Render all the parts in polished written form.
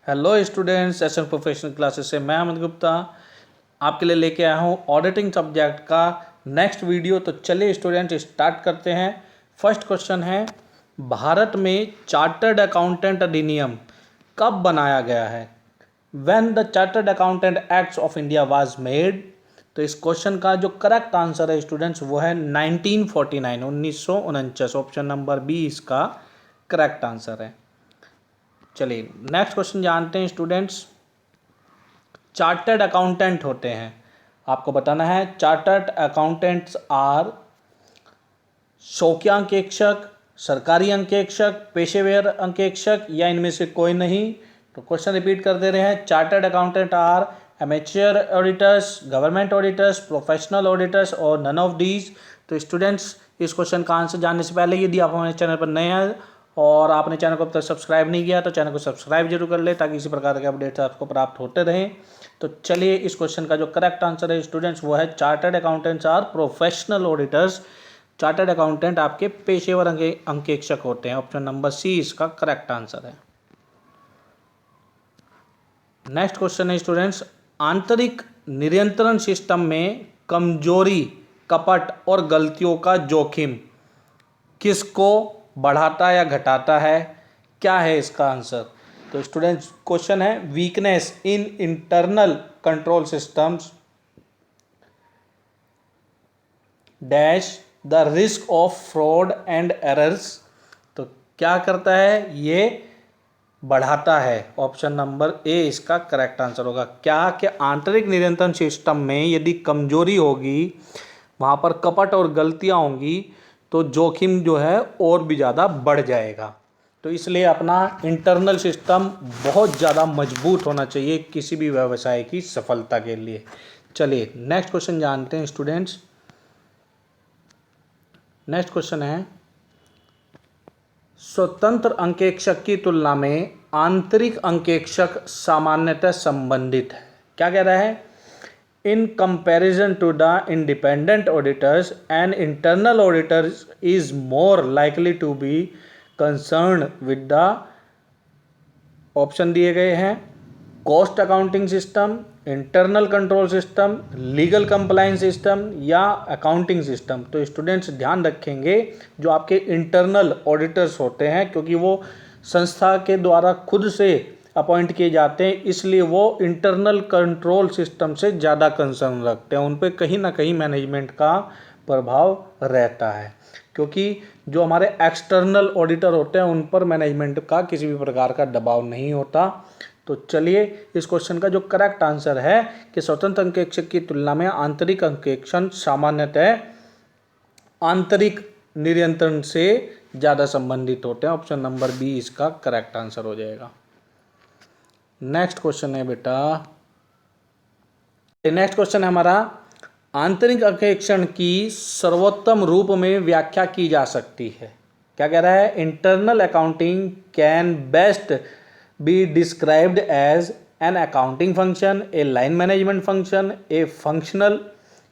Hello students, SN professional classes से मैं अमित गुप्ता आपके लिए लेके आया हूँ ऑडिटिंग सब्जेक्ट का नेक्स्ट वीडियो। तो चलिए स्टूडेंट स्टार्ट करते हैं। फर्स्ट क्वेश्चन है, भारत में चार्टर्ड अकाउंटेंट अधिनियम कब बनाया गया है? When the chartered accountant act of India was made. तो इस क्वेश्चन का जो करेक्ट आंसर है स्टूडेंट्स वो है 1949, 1949। ऑप्शन नंबर बी इसका करेक्ट आंसर है। चलिए नेक्स्ट क्वेश्चन जानते हैं स्टूडेंट्स। चार्टर्ड अकाउंटेंट होते हैं, आपको बताना है चार्टर्ड अकाउंटेंट्स आर शौकिया अंकेक्षक, सरकारी अंकेक्षक, पेशेवर अंकेक्षक या इनमें से कोई नहीं। तो क्वेश्चन रिपीट कर दे रहे हैं, chartered accountant or amateur auditors, government auditors, professional auditors और नन ऑफ दीज। तो स्टूडेंट्स इस क्वेश्चन का आंसर जानने से पहले यदि आप हमारे चैनल पर नए हैं और आपने चैनल को अब तक सब्सक्राइब नहीं किया तो चैनल को सब्सक्राइब जरूर कर ले ताकि इसी प्रकार के अपडेट्स आपको प्राप्त होते रहें। तो चलिए इस क्वेश्चन का जो करेक्ट आंसर है स्टूडेंट्स वो है chartered accountants are professional auditors. Chartered accountant आपके पेशेवर अंकेक्षक होते हैं। ऑप्शन नंबर सी इसका करेक्ट आंसर है। नेक्स्ट क्वेश्चन है स्टूडेंट्स, आंतरिक नियंत्रण सिस्टम में कमजोरी, कपट और गलतियों का जोखिम किसको बढ़ाता या घटाता है? क्या है इसका आंसर? तो स्टूडेंट्स क्वेश्चन है, weakness in internal control systems dash the risk of fraud and errors. तो क्या करता है? ये बढ़ाता है। ऑप्शन नंबर ए इसका करेक्ट आंसर होगा। क्या कि आंतरिक नियंत्रण सिस्टम में यदि कमजोरी होगी, वहाँ पर कपट और गलतियाँ होंगी तो जोखिम जो है और भी ज़्यादा बढ़ जाएगा। तो इसलिए अपना इंटरनल सिस्टम बहुत ज़्यादा मजबूत होना चाहिए किसी भी व्यवसाय की सफलता के लिए। चलिए नेक्स्ट क्वेश्चन जानते हैं स्टूडेंट्स। नेक्स्ट क्वेश्चन है, स्वतंत्र अंकेक्षक की तुलना में आंतरिक अंकेक्षक सामान्यतः संबंधित है। क्या कह रहा है? In comparison to the independent auditors, an internal auditor is more likely to be concerned with the option दिए गए हैं, cost accounting system, internal control system, legal compliance system या अकाउंटिंग सिस्टम। तो स्टूडेंट्स ध्यान रखेंगे जो आपके इंटरनल ऑडिटर्स होते हैं, क्योंकि वो संस्था के द्वारा खुद से अपॉइंट किए जाते हैं, इसलिए वो इंटरनल कंट्रोल सिस्टम से ज़्यादा कंसर्न रखते हैं। उन पर कहीं ना कहीं मैनेजमेंट का प्रभाव रहता है, क्योंकि जो हमारे एक्सटर्नल ऑडिटर होते हैं उन पर मैनेजमेंट का किसी भी प्रकार का दबाव नहीं होता। तो चलिए इस क्वेश्चन का जो करेक्ट आंसर है कि स्वतंत्र अंकेक्षक की तुलना में आंतरिक अंकेक्षण सामान्यतः आंतरिक नियंत्रण से ज़्यादा संबंधित होते हैं। ऑप्शन नंबर बी इसका करेक्ट आंसर हो जाएगा। नेक्स्ट क्वेश्चन है बेटा, नेक्स्ट क्वेश्चन है हमारा, आंतरिक अंकेक्षण की सर्वोत्तम रूप में व्याख्या की जा सकती है। क्या कह रहा है? Internal accounting can best be described as an accounting function, a line management function, a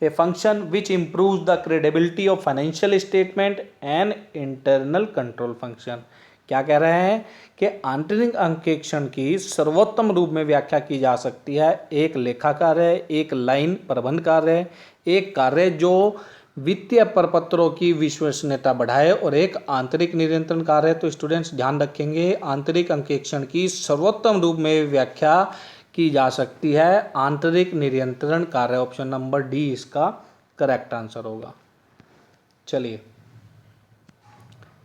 function which improves the credibility of financial statement and internal control function. क्या कह रहे हैं कि आंतरिक अंकेक्षण की सर्वोत्तम रूप में व्याख्या की जा सकती है, एक लेखा कार्य, एक लाइन प्रबंध कार्य, एक कार्य जो वित्तीय प्रपत्रों की विश्वसनीयता बढ़ाए और एक आंतरिक नियंत्रण कार्य। तो स्टूडेंट्स ध्यान रखेंगे, आंतरिक अंकेक्षण की सर्वोत्तम रूप में व्याख्या की जा सकती है आंतरिक नियंत्रण कार्य। ऑप्शन नंबर डी इसका करेक्ट आंसर होगा। चलिए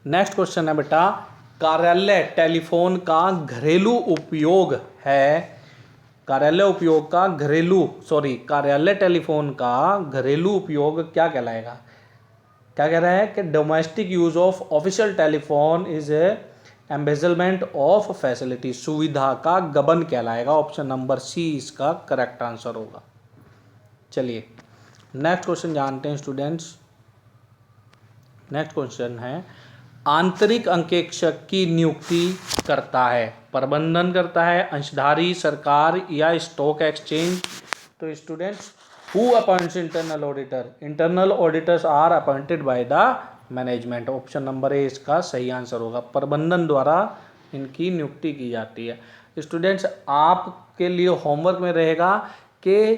नेक्स्ट क्वेश्चन है बेटा, कार्यालय टेलीफोन का घरेलू उपयोग है, कार्यालय टेलीफोन का घरेलू उपयोग क्या कहलाएगा? क्या कह रहा है कि domestic use of official telephone is embezzlement of facility, सुविधा का गबन कहलाएगा। ऑप्शन नंबर सी इसका करेक्ट आंसर होगा। चलिए नेक्स्ट क्वेश्चन जानते हैं स्टूडेंट्स। नेक्स्ट क्वेश्चन है, आंतरिक अंकेक्षक की नियुक्ति करता है, प्रबंधन करता है अंशधारी, सरकार या स्टॉक एक्सचेंज। तो students who appoints internal auditor? Internal auditors are appointed by the management. Option number A इसका सही आंसर होगा। प्रबंधन द्वारा इनकी नियुक्ति की जाती है। स्टूडेंट्स आपके लिए होमवर्क में रहेगा कि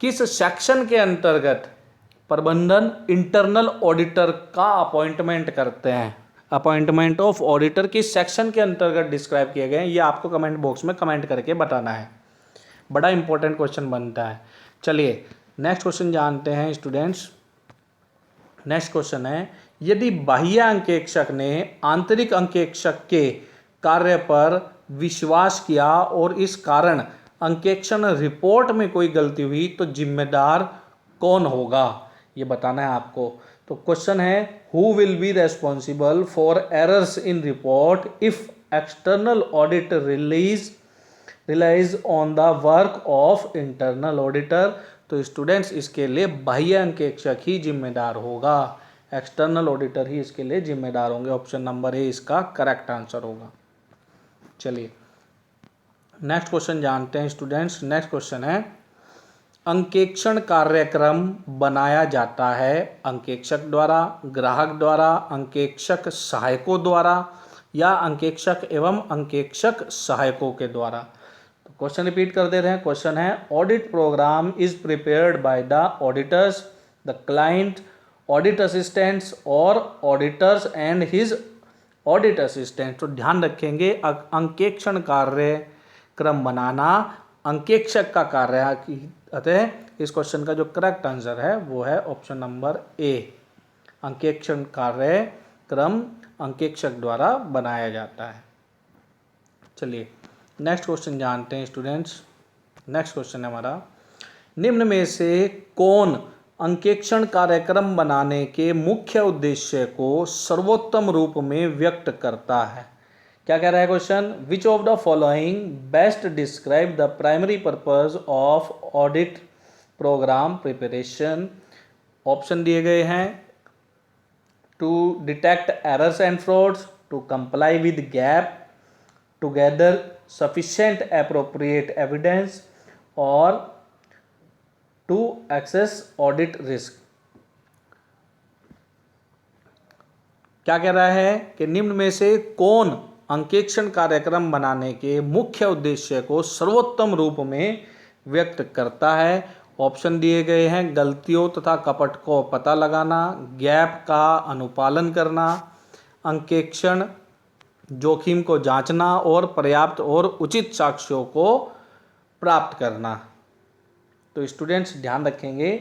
किस सेक्शन के अंतर्गत प्रबंधन इंटरनल ऑडिटर का अपॉइंटमेंट करते हैं। अपॉइंटमेंट ऑफ ऑडिटर किस सेक्शन के अंतर्गत डिस्क्राइब किए गए हैं, ये आपको कमेंट बॉक्स में कमेंट करके बताना है। बड़ा इंपॉर्टेंट क्वेश्चन बनता है। चलिए नेक्स्ट क्वेश्चन जानते हैं स्टूडेंट्स। नेक्स्ट क्वेश्चन है, यदि बाह्य अंकेक्षक ने आंतरिक अंकेक्षक के कार्य पर विश्वास किया और इस कारण अंकेक्षण रिपोर्ट में कोई गलती हुई तो जिम्मेदार कौन होगा, ये बताना है आपको। तो क्वेश्चन है, who will be responsible for errors in report if external audit relies on the work of internal auditor. तो स्टूडेंट्स इसके लिए बाह्य अंकेक्षक ही जिम्मेदार होगा, एक्सटर्नल ऑडिटर ही इसके लिए जिम्मेदार होंगे। ऑप्शन नंबर ए इसका करेक्ट आंसर होगा। चलिए नेक्स्ट क्वेश्चन जानते हैं स्टूडेंट्स। नेक्स्ट क्वेश्चन है, अंकेक्षण कार्यक्रम बनाया जाता है अंकेक्षक द्वारा, ग्राहक द्वारा, अंकेक्षक सहायकों द्वारा या अंकेक्षक एवं अंकेक्षक सहायकों के द्वारा। तो क्वेश्चन रिपीट कर दे रहे हैं। क्वेश्चन है, audit program is prepared by the auditors, the client, audit assistants और auditors and his audit assistant. तो ध्यान रखेंगे अंकेक्षण कार्यक्रम बनाना अंकेक्षक का कार्य। अतः इस क्वेश्चन का जो करेक्ट आंसर है वो है ऑप्शन नंबर ए, अंकेक्षण कार्यक्रम अंकेक्षक द्वारा बनाया जाता है। चलिए नेक्स्ट क्वेश्चन जानते हैं स्टूडेंट्स। नेक्स्ट क्वेश्चन है हमारा, निम्न में से कौन अंकेक्षण कार्यक्रम बनाने के मुख्य उद्देश्य को सर्वोत्तम रूप में व्यक्त करता है। क्या कह रहा है question, which of the following best describe the primary purpose of audit program preparation. Option दिए गए हैं, to detect errors and frauds, to comply with GAAP, to gather sufficient appropriate evidence और टू एक्सेस ऑडिट रिस्क। क्या कह रहा है कि निम्न में से कौन अंकेक्षण कार्यक्रम बनाने के मुख्य उद्देश्य को सर्वोत्तम रूप में व्यक्त करता है। ऑप्शन दिए गए हैं, गलतियों तथा कपट को पता लगाना, गैप का अनुपालन करना, अंकेक्षण जोखिम को जांचना और पर्याप्त और उचित साक्ष्यों को प्राप्त करना। तो स्टूडेंट्स ध्यान रखेंगे,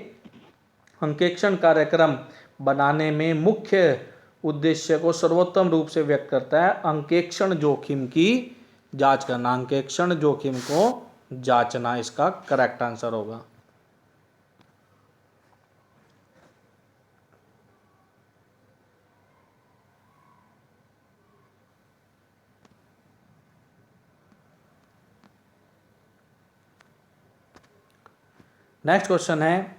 अंकेक्षण कार्यक्रम बनाने में मुख्य उद्देश्य को सर्वोत्तम रूप से व्यक्त करता है अंकेक्षण जोखिम की जांच करना, अंकेक्षण जोखिम को जांचना इसका करेक्ट आंसर होगा। नेक्स्ट क्वेश्चन है,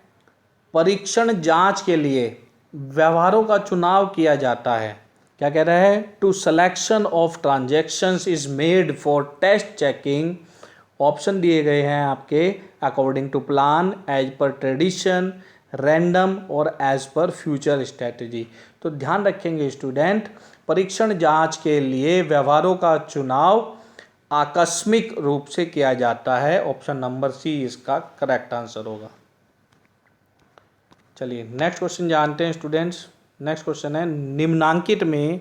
परीक्षण जांच के लिए व्यवहारों का चुनाव किया जाता है। क्या कह रहा है, to selection of transactions is made for test checking. Option दिए गए हैं आपके, according to plan, as per tradition, random और एज पर फ्यूचर स्ट्रेटजी। तो ध्यान रखेंगे स्टूडेंट, परीक्षण जांच के लिए व्यवहारों का चुनाव आकस्मिक रूप से किया जाता है। ऑप्शन नंबर सी इसका करेक्ट आंसर होगा। चलिए नेक्स्ट क्वेश्चन जानते हैं स्टूडेंट्स। नेक्स्ट क्वेश्चन है, निम्नांकित में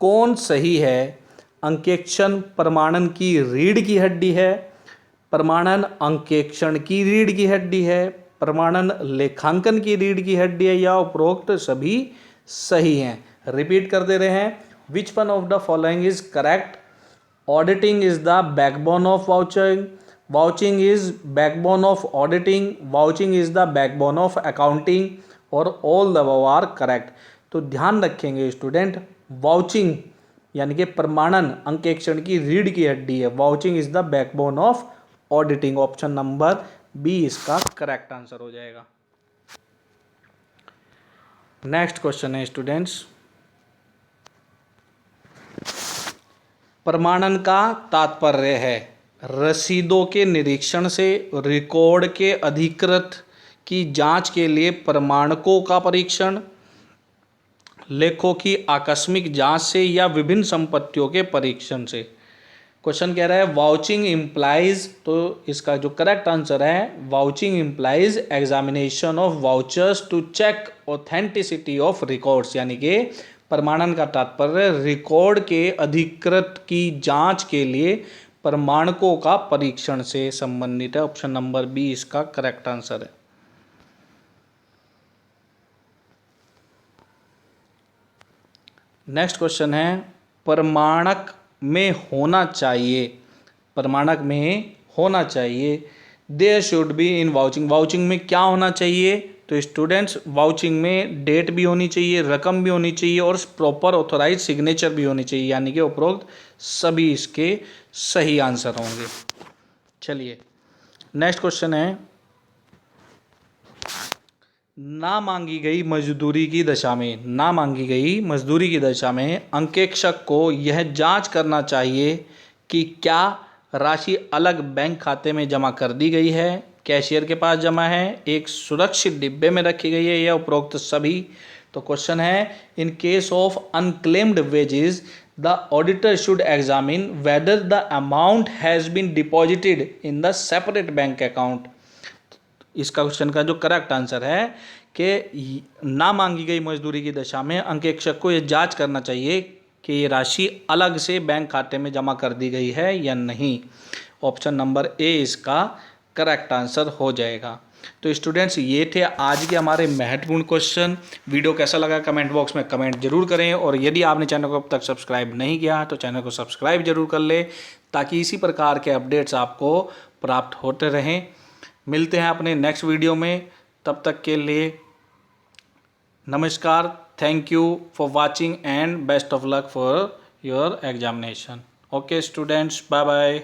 कौन सही है। अंकेक्षण प्रमाणन की रीढ़ की हड्डी है, प्रमाणन अंकेक्षण की रीढ़ की हड्डी है, प्रमाणन लेखांकन की रीढ़ की हड्डी है या उपरोक्त सभी सही हैं। रिपीट कर दे रहे हैं, which one of the following is correct. Auditing is the backbone of vouching, vouching is backbone of auditing, vouching is the backbone of accounting और all the above are correct. तो ध्यान रखेंगे स्टूडेंट, वाउचिंग यानी कि प्रमाणन अंकेक्षण की रीढ़ की हड्डी है, vouching is the backbone of auditing. Option number B इसका करेक्ट आंसर हो जाएगा। नेक्स्ट क्वेश्चन है स्टूडेंट्स, प्रमाणन का तात्पर्य है रसीदों के निरीक्षण से, रिकॉर्ड के अधिकृत की जांच के लिए प्रमाणकों का परीक्षण, लेखों की आकस्मिक जांच से या विभिन्न संपत्तियों के परीक्षण से। क्वेश्चन कह रहा है वाउचिंग इम्प्लाइज, तो इसका जो करेक्ट आंसर है vouching implies examination of vouchers to check authenticity of records, यानी कि प्रमाणन का तात्पर्य रिकॉर्ड के अधिकृत की जांच के लिए प्रमाणकों का परीक्षण से संबंधित है। ऑप्शन नंबर बी इसका करेक्ट आंसर है। नेक्स्ट क्वेश्चन है प्रमाणक में होना चाहिए, प्रमाणक में होना चाहिए there should be in vouching, vouching में क्या होना चाहिए? तो स्टूडेंट्स वाउचिंग में डेट भी होनी चाहिए, रकम भी होनी चाहिए और प्रॉपर ऑथोराइज सिग्नेचर भी होनी चाहिए, यानी कि उपरोक्त सभी इसके सही आंसर होंगे। चलिए नेक्स्ट क्वेश्चन है ना मांगी गई मजदूरी की दशा में, ना मांगी गई मजदूरी की दशा में अंकेक्षक को यह जांच करना चाहिए कि क्या राशि अलग बैंक खाते में जमा कर दी गई है, कैशियर के पास जमा है, एक सुरक्षित डिब्बे में रखी गई है या उपरोक्त सभी। तो क्वेश्चन है in case of unclaimed wages the auditor should examine whether the amount has been deposited in the separate bank account. इसका क्वेश्चन का जो करेक्ट आंसर है कि ना मांगी गई मजदूरी की दशा में अंकेक्षक को यह जांच करना चाहिए कि ये राशि अलग से बैंक खाते में जमा कर दी गई है या नहीं। ऑप्शन नंबर ए इसका करेक्ट आंसर हो जाएगा। तो स्टूडेंट्स ये थे आज के हमारे महत्वपूर्ण क्वेश्चन। वीडियो कैसा लगा कमेंट बॉक्स में कमेंट जरूर करें और यदि आपने चैनल को अब तक सब्सक्राइब नहीं किया तो चैनल को सब्सक्राइब जरूर कर ले ताकि इसी प्रकार के अपडेट्स आपको प्राप्त होते रहें। मिलते हैं अपने नेक्स्ट वीडियो में, तब तक के लिए नमस्कार। Thank you for watching and best of luck for your examination. Okay students, bye bye.